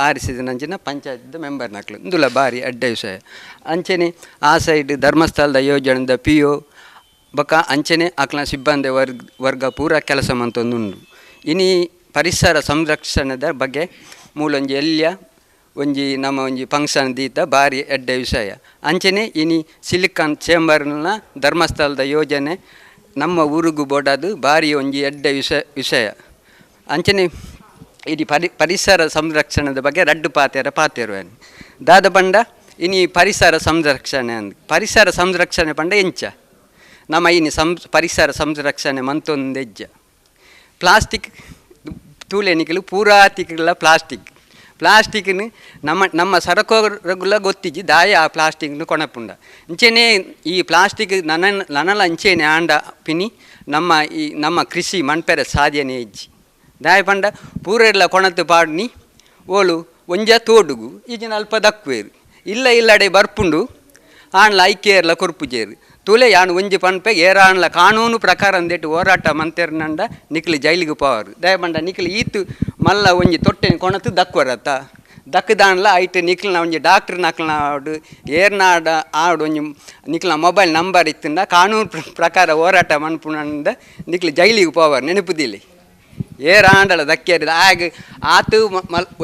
E: ಆರಿಸಿದ ನಂಚಿನ ಪಂಚಾಯತ್ ಮೆಂಬರ್ ನಕ್ಲು ಇಂದುಲ ಬಾರಿ ಅಡ್ಡ ವಿಷಯ ಅಂಚನೆ ಆ ಸೈಡ್ ಧರ್ಮಸ್ಥಳದ ಯೋಜನೆದ PO ಬೊಕ್ಕ ಅಂಚನೆ ಅಕ್ಲ ಸಿಬ್ಬಂದಿ ವರ್ಗ ಪೂರ ಕೆಲಸ ಮಂತೊಂದುಂಡು. ಇನಿ ಪರಿಸರ ಸಂರಕ್ಷಣೆದ ಬಗ್ಗೆ ಮೂಲೊಂಜಿ ಎಲ್ಯ ಒಂಜಿ ನಮ್ಮ ಒಂಜಿ ಫಂಕ್ಷನ್ ದೀತ ಬಾರಿ ಎಡ್ಡ ವಿಷಯ ಅಂಚನೆ ಇನಿ ಸಿಲಿಕಾನ್ ಚೇಂಬರ್ನ ಧರ್ಮಸ್ಥಳದ ಯೋಜನೆ ನಮ್ಮ ಊರಿಗೂ ಬೋಡಾದು ಬಾರಿ ಒಂಜಿ ಎಡ್ಡ ವಿಷಯ ಅಂಚನೆ ಇಡೀ ಪರಿಸರ ಸಂರಕ್ಷಣೆದ ಬಗ್ಗೆ ರಡ್ಡು ಪಾತೆರು ದಾದ ಪಂಡ ಇನಿ ಪರಿಸರ ಸಂರಕ್ಷಣೆ ಪಂಡ ಎಂಚ ನಮ್ಮ ಇನಿ ಪರಿಸರ ಸಂರಕ್ಷಣೆ ಮಂತೊಂದೆಜ್ಜ ಪ್ಲಾಸ್ಟಿಕ್ ತೂಲೆನಿಕಲು ಪೂರಾತಿಕಲ ಪ್ಲಾಸ್ಟಿಕ್ನು ನಮ್ಮ ಸರಕುಗಳ ಗೊತ್ತಿಜ್ಜಿ ದಾಯ ಆ ಪ್ಲಾಸ್ಟಿಕ್ನು ಕೊಣಪುಂಡ ಇಂಚೆನೇ ಈ ಪ್ಲಾಸ್ಟಿಕ್ ನನಲ ಅಂಚೆನೆ ಆಂಡ ಪಿನಿ ನಮ್ಮ ಕೃಷಿ ಮಣ್ಪೆರ ಸಾಧ್ಯನೇ ಇಜ್ಜಿ ದಾಯ ಪಂಡ ಪೂರೆಲ್ಲ ಕೊಣತು ಪಾಡ್ನಿ ಓಳು ಒಂಜ ತೋಡುಗು ಈಜಿನ ಅಲ್ಪ ದಕ್ಕುವೇರು ಇಲ್ಲಡೆ ಬರ್ಪುಂಡು ಆಣ್ಲ ಐಕ್ಯರ್ಲ ಕೊರ್ಪುಜೇರು ತುಲೆ ಯಾನು ಒಂಜಿ ಪನ್ಪೆ ಏರಾಣ್ಲ ಕಾನೂನು ಪ್ರಕಾರ ಅಂದೇಟು ಹೋರಾಟ ಮಂತೆರ್ನಂಡ ನಿಕ್ಲಿ ಜೈಲಿಗೆ ಪೋವರು ದಯಪಂಡ ನಿಕ್ಲಿ ಈತು ಮಲ್ಲ ಒಂಜಿ ತೊಟ್ಟೆನ ಕೊಣತು ದಕ್ಕುವರತ್ತ ದಕ್ಕದಾಣ್ಲ ಐಟು ನಿಕ್ಲಿನ ಒಂಜಿ ಡಾಕ್ಟ್ರ್ ನಕ್ಲಿನ ಆಡು ಏರ್ನಾಡ ಆಡು ಒಂಜಿ ನಿಕ್ಲಿನ ಮೊಬೈಲ್ ನಂಬರ್ ಇತ್ತಿಂದ ಕಾನೂನು ಪ್ರಕಾರ ಹೋರಾಟ ಮನ್ಪುನಂದ ನಿಕ್ಲಿ ಜೈಲಿಗೆ ಪೋವರು ನೆನಪುದಿಲ್ಲ ಏರಾಂಡಲ ದಕ್ಕೇರಿದ ಆಗ ಆತು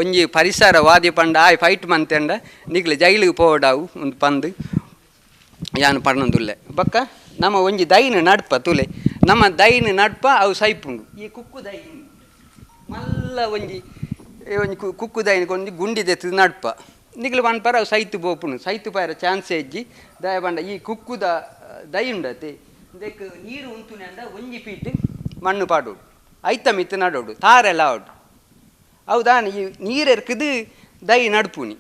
E: ಒಂಜಿ ಪರಿಸರವಾದಿ ಪಂಡ ಆಯ್ ಫೈಟ್ ಮಂತೆಂಡ ನಿಕ್ಲಿ ಜೈಲಿಗೆ ಪೋವಡಾವು ಒಂದು ಪಂದು ಯಾನು ಪರ್ನೊಂದುಲ್ಲೆ ಬೊಕ್ಕ ನಮ್ಮ ಒಂಜಿ ದೈನ ನಡ್ಪ ತುಲೆ ನಮ್ಮ ದೈನ ನಡ್ಪ ಅವು ಸೈಪುಂಡು ಈ ಕುಕ್ಕು ದೈ ಮಲ್ಲ ಒಂಜಿ ಕುಕ್ಕು ದೈನಗೊಂದು ಗುಂಡಿದೆತ್ತು ನಡ್ಪ ನಿಗ್ಲು ಪನ್ಪರ ಅವು ಸೈತು ಬೋಪುಂಡು ಸೈತು ಪಾಯರ ಚಾನ್ಸ್ ಎಜ್ಜಿ ದಯ ಬಂಡ ಈ ಕುಕ್ಕುದ ದೈ ಉಂಡತೆ ಇದಕ್ಕೆ ನೀರು ಉಂತುನೆ ಅಂದ ಒಂಜಿ ಫೀಟ್ ಮಣ್ಣು ಪಾಡೋಡು ಐತ ಮಿತ್ತು ನಡೋಡು ತಾರೆಲ್ಲ ಆಡು ಹೌದಾ ಈ ನೀರು ಎರ್ಕದು ದೈ ನಡ್ಪುನಿ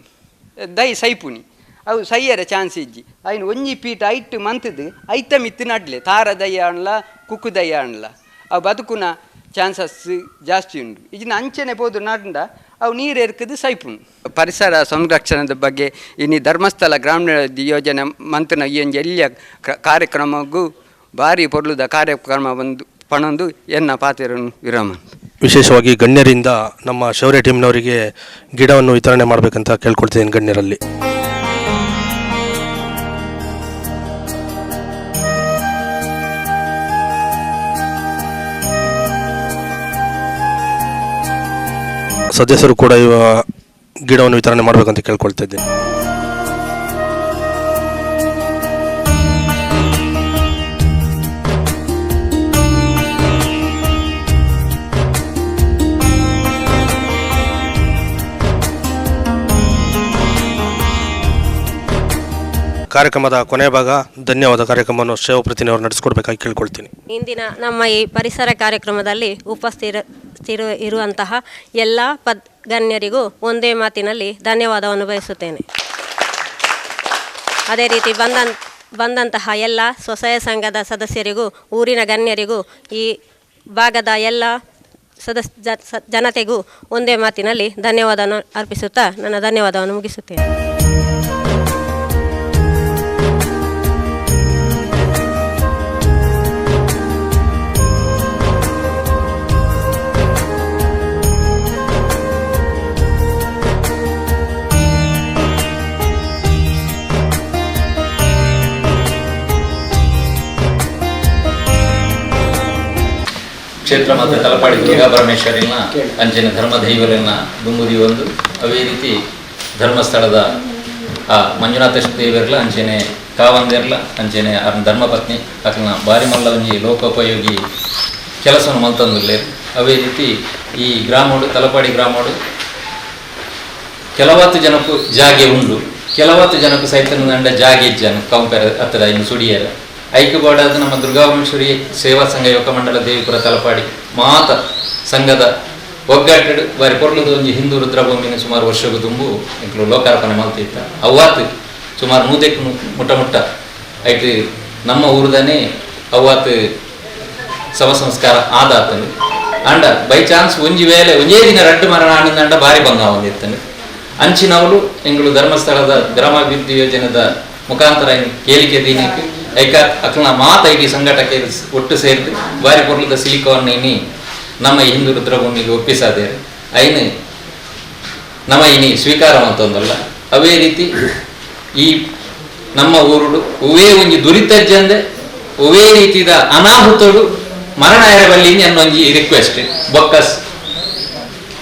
E: ದೈ ಸೈಪುನಿ ಅವು ಸೈಯರ ಚಾನ್ಸ್ ಇಜ್ಜಿ ಅಯ್ನು ಒಂಜಿ ಫೀಟ್ ಐಟ್ ಮಂತದ್ದು ಐತ ಮಿತ್ತು ನಡ್ಲೆ ತಾರ ದಯ್ಯ ಅಣ್ಲ ಕುಕ್ಕು ದಯ್ಯ ಅಣ್ಲ ಅವು ಬದುಕುನ ಚಾನ್ಸಸ್ ಜಾಸ್ತಿ ಉಂಟು ಇದನ್ನ ಅಂಚನೆ ಪೋದು ನಡ್ಡ ಅವು ನೀರು ಎರ್ಕದು ಸೈಪುನು ಪರಿಸರ ಸಂರಕ್ಷಣದ ಬಗ್ಗೆ ಇನ್ನು ಧರ್ಮಸ್ಥಳ ಗ್ರಾಮೀಣ ಯೋಜನೆ ಮಂತನ ಈ ಒಂದು ಎಲ್ಲಿಯ ಕಾರ್ಯಕ್ರಮಗೂ ಭಾರಿ ಪೊರ್ಲುದ ಕಾರ್ಯಕ್ರಮ ಒಂದು ಪಣೊಂದು ಎನ್ನ ಪಾತಿರನು ವಿರಾಮ.
A: ವಿಶೇಷವಾಗಿ ಗಣ್ಯರಿಂದ ನಮ್ಮ ಶೌರ್ಯ ಟೀಮ್ನವರಿಗೆ ಗಿಡವನ್ನು ವಿತರಣೆ ಮಾಡಬೇಕಂತ ಕೇಳ್ಕೊಳ್ತೀನಿ ಗಣ್ಯರಲ್ಲಿ. ಸದಸ್ಯರು ಕೂಡ ಗಿಡವನ್ನು ವಿತರಣೆ ಮಾಡಬೇಕಂತ ಕೇಳ್ಕೊಳ್ತಾ ಇದ್ದೀನಿ. ಕಾರ್ಯಕ್ರಮದ ಕೊನೆಯ ಭಾಗ ಧನ್ಯವಾದ ಕಾರ್ಯಕ್ರಮವನ್ನು ಶಿವಪ್ರತಿನಿಧಿಯವರು ನಡೆಸಿಕೊಡ್ಬೇಕಾಗಿ ಕೇಳ್ಕೊಳ್ತೀನಿ.
B: ಇಂದಿನ ನಮ್ಮ ಈ ಪರಿಸರ ಕಾರ್ಯಕ್ರಮದಲ್ಲಿ ಇರುವಂತಹ ಎಲ್ಲ ಗಣ್ಯರಿಗೂ ಒಂದೇ ಮಾತಿನಲ್ಲಿ ಧನ್ಯವಾದವನ್ನು ಬಯಸುತ್ತೇನೆ. ಅದೇ ರೀತಿ ಬಂದಂತಹ ಎಲ್ಲ ಸ್ವಸಹಾಯ ಸಂಘದ ಸದಸ್ಯರಿಗೂ ಊರಿನ ಗಣ್ಯರಿಗೂ ಈ ಭಾಗದ ಎಲ್ಲ ಜನತೆಗೂ ಒಂದೇ ಮಾತಿನಲ್ಲಿ ಧನ್ಯವಾದವನ್ನು ಅರ್ಪಿಸುತ್ತಾ ನನ್ನ ಧನ್ಯವಾದವನ್ನು ಮುಗಿಸುತ್ತೇನೆ.
F: ಕ್ಷೇತ್ರ ಮತ್ತು ತಲಪಾಡಿ ಕೇಗಾಪರಮೇಶ್ವರಿನ ಅಂಚಿನ ಧರ್ಮದೈವರನ್ನ ದುಂಬುದಿ ಒಂದು ಅವೇ ರೀತಿ ಧರ್ಮಸ್ಥಳದ ಮಂಜುನಾಥೇಶ್ವರ ದೇವರ್ಲ ಅಂಚೆನೆ ಕಾವಂದಿರ್ಲ ಅಂಚೆನೆ ಧರ್ಮಪತ್ನಿ ಅಕ್ಲನ ಬಾರಿ ಮಲ್ಲ ಒಂಜಿ ಲೋಕೋಪಯೋಗಿ ಕೆಲಸವನ್ನು ಮಲ್ತಂದಿರ್ಲೇರು. ಅವೇ ರೀತಿ ಈ ಗ್ರಾಮೋಡು ತಲಪಾಡಿ ಗ್ರಾಮೋಡು ಕೆಲವತ್ತು ಜನಕ್ಕೂ ಜಾಗೆ ಉಂಡು, ಕೆಲವತ್ತು ಜನಕ್ಕೂ ಸಹಿತ ನಂಡ ಜಾಗೆ ಜನ ಕಂಪೇರ್ ಹತ್ತಿರ ಇನ್ನು ಸುಡಿಯರ ಐಕ್ಯಬೋಡಾದ ನಮ್ಮ ದುರ್ಗಾಪರಮೇಶ್ವರಿ ಸೇವಾ ಸಂಘ ಯುವಕ ಮಂಡಲ ದೇವಿಪುರ ತಲಪಾಡಿ ಮಾತ ಸಂಘದ ಒಗ್ಗಟ್ಟು ಬಾರಿ ಕೊರ್ಲದ ಒಂಜಿ ಹಿಂದೂ ರುದ್ರಭೂಮಿನ ಸುಮಾರು ವರ್ಷಕ್ಕೂ ತುಂಬು ಇಂಕ್ಲು ಲೋಕಾರ್ಪಣೆ ಮಲ್ತಿತ್ತ ಅವ್ವಾತು ಸುಮಾರು 100 ಮುಟ್ಟ ಐಟು ನಮ್ಮ ಊರದನೇ ಅವ್ವಾತು ಶವ ಸಂಸ್ಕಾರ ಆದಾತನು ಅಂಡ ಬೈ ಚಾನ್ಸ್ ಒಂಜಿ ವೇಳೆ ಒಂಜೇ ದಿನ ರಡ್ಡು ಮರಣ ಆನಂದ ಭಾರಿ ಭಂಗ ಹೊಂದಿತ್ತನು. ಅಂಚಿನವಳು ಎಂಗಳು ಧರ್ಮಸ್ಥಳದ ಗ್ರಾಮಾಭಿವೃದ್ಧಿ ಯೋಜನೆದ ಮುಖಾಂತರ ಕೇಳಿಕೆ ದೀನಕ್ಕೆ ಐಕ ಅಕ್ಲನ ಮಾತ ಐಟಿ ಸಂಘಟಕ್ಕೆ ಒಟ್ಟು ಸೇರಿದು ಬಾರಿ ಪೊರ್ಲದ ಸಿಲಿಕೋನ್ ಇನಿ ನಮ್ಮ ಈ ಹಿಂದೂ ರುದ್ರಭೂಮಿಗೆ ಒಪ್ಪಿಸಾದೇರು ಐನು ನಮ್ಮ ಇನಿ ಸ್ವೀಕಾರ ಅಂತಂದಲ್ಲ. ಅವೇ ರೀತಿ ಈ ನಮ್ಮ ಊರುಡು ಒವೇ ಒಂಜಿ ದುರಿತಜ್ಜಂದೆ ಒವೇ ರೀತಿದ ಅನಾಹುತಡು ಮರಣ ಎರಬಲ್ಲಿ ಅನ್ನೊಂಜಿ ರಿಕ್ವೆಸ್ಟ್ ಬೊಕ್ಕಸ್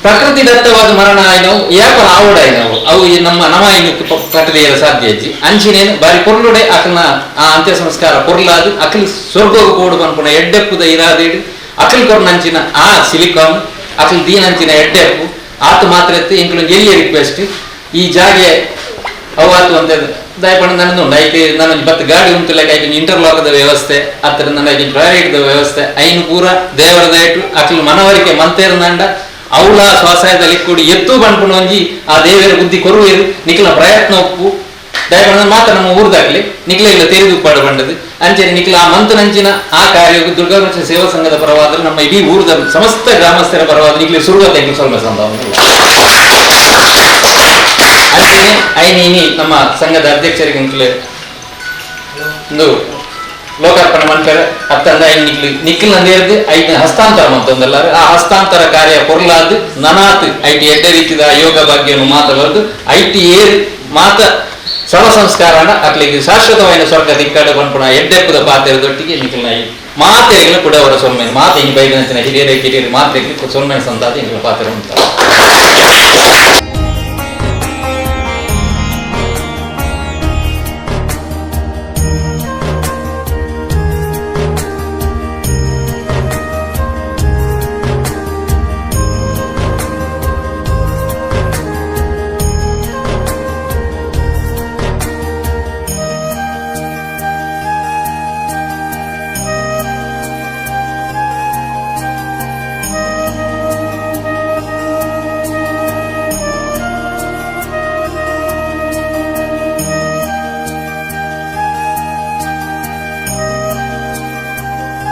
F: ಪ್ರಕೃತಿ ದತ್ತವಾದ ಮರಣ ಆಯ್ನವು ಯಾಕ ಆವಡ ಆಯ್ನವು ಅವು ನಮ್ಮ ನಮಾಯಿನ ಕಟ್ಟದೆಯ ಸಾಧ್ಯ ಅಜ್ಜಿ ಅಂಚಿನೇನು ಬಾರಿ ಪೊರ್ಲುಡೆ ಅಕಲ್ನ ಆ ಅಂತ್ಯ ಸಂಸ್ಕಾರ ಪೊರ್ಲಾದು ಅಕಲ್ ಸ್ವರ್ಗೋಗ ಕೋಡು ಬಂದ್ಪುಣ ಎಡ್ಡೆಪ್ಪುದ ಇರಾದೇಡು ಅಕಲ್ ಕೊರ್ನಂಚಿನ ಆ ಸಿಲಿಕಾನ್ ಅಕಲ್ ದೀನಂಚಿನ ಎಡ್ಡೆಪ್ಪು ಆತು ಮಾತ್ರ ಎತ್ತು ಇಂಕ್ಲು ಎಲ್ಲಿಯ ರಿಕ್ವೆಸ್ಟ್ ಈ ಜಾಗೆ ಅವಾತು ಅಂತ ದಯಪಣ ನನ್ನದು ಐಕೆ ನನ್ನ ಬತ್ತು ಗಾಡಿ ಉಂಟು ಲೈಕ್ ಐಕೆ ಇಂಟರ್ಲಾಕ್ದ ವ್ಯವಸ್ಥೆ ಹತ್ತಿರ ನನ್ನ ಐಕೆ ಪ್ರಾರಿಟ್ದ ವ್ಯವಸ್ಥೆ ಐನು ಪೂರ ದೇವರ ದಯಟು ಅಕಲ್ ಮನವರಿಕೆ ಮಂತೇರ್ನಂಡ ಅವಳ ಸ್ವಸಹಾಯದಲ್ಲಿ ಕೂಡಿ ಎತ್ತು ಬಂಡ್ಪುಣೊಂಜಿ ಆ ದೇವರ ಬುದ್ಧಿ ಕೊರುವೇರು ನಿಖಿಲ ಪ್ರಯತ್ನ ಒಪ್ಪು ದಯಪಣ ಮಾತ್ರ ನಮ್ಮ ಊರ್ದಾಗ್ಲಿ ನಿಖಿಲ ಇಲ್ಲ ತೆರೆದು ಪಾಡು ಬಂಡದು ಅಂಚೆ ನಿಖಿಲ ಆ ಮಂತನಂಚಿನ ಆ ಕಾರ್ಯವು ದುರ್ಗಾಪರಮೇಶ್ವರಿ ಸೇವಾ ಸಂಘದ ಪರವಾದ್ರೆ ನಮ್ಮ ಇಡೀ ಊರದ ಸಮಸ್ತ ಗ್ರಾಮಸ್ಥರ ಪರವಾದ ನಿಖಿಲ ಸುರುಗತ್ತೆ ಸ್ವಲ್ಪ ಸಂದ ಅಂಚೆನೆ ಐನಿ ನಮ್ಮ ಸಂಘದ ಅಧ್ಯಕ್ಷರಿಗೆ ಒಂದು ಲೋಕಾರ್ಪಣೆ ಮಾಡ್ತಾರೆ ಅತ್ತಂದ ನಿಖಿಲ್ ನಂದೇರ್ದು ಐದು ಹಸ್ತಾಂತರ ಮಂತೊಂದಲ್ಲ ಆ ಹಸ್ತಾಂತರ ಕಾರ್ಯ ಕೊರ್ಲಾದು ನನಾತ್ ಐಟಿ ಎಡ್ಡ ರೀತಿದ ಯೋಗ ಭಾಗ್ಯವನ್ನು ಮಾತಬಾರ್ದು ಐಟಿ ಏರ್ ಮಾತ ಶವ ಸಂಸ್ಕಾರನ ಅಕ್ಲಿಗೆ ಶಾಶ್ವತವಾದ ಸ್ವರ್ಗ ದಿಕ್ಕಾಡು ಬಂದ್ಪುಣ ಎಡ್ಡೆಪ್ಪದ ಪಾತ್ರೆದೊಟ್ಟಿಗೆ ನಿಖಿಲ್ನ ಮಾತೆಗಳು ಕೂಡ ಅವರ ಸೊಲ್ಮೆನ್ ಮಾತೆ ಹಿಂಗೆ ಬೈದಂಚಿನ ಹಿರಿಯರೇ ಕಿರಿಯರು ಮಾತ್ರೆಗೆ ಸೊಲ್ಮೆನ್ ಸಂತಾದ ಹಿಂಗೆ ಪಾತ್ರೆ ಉಂಟ.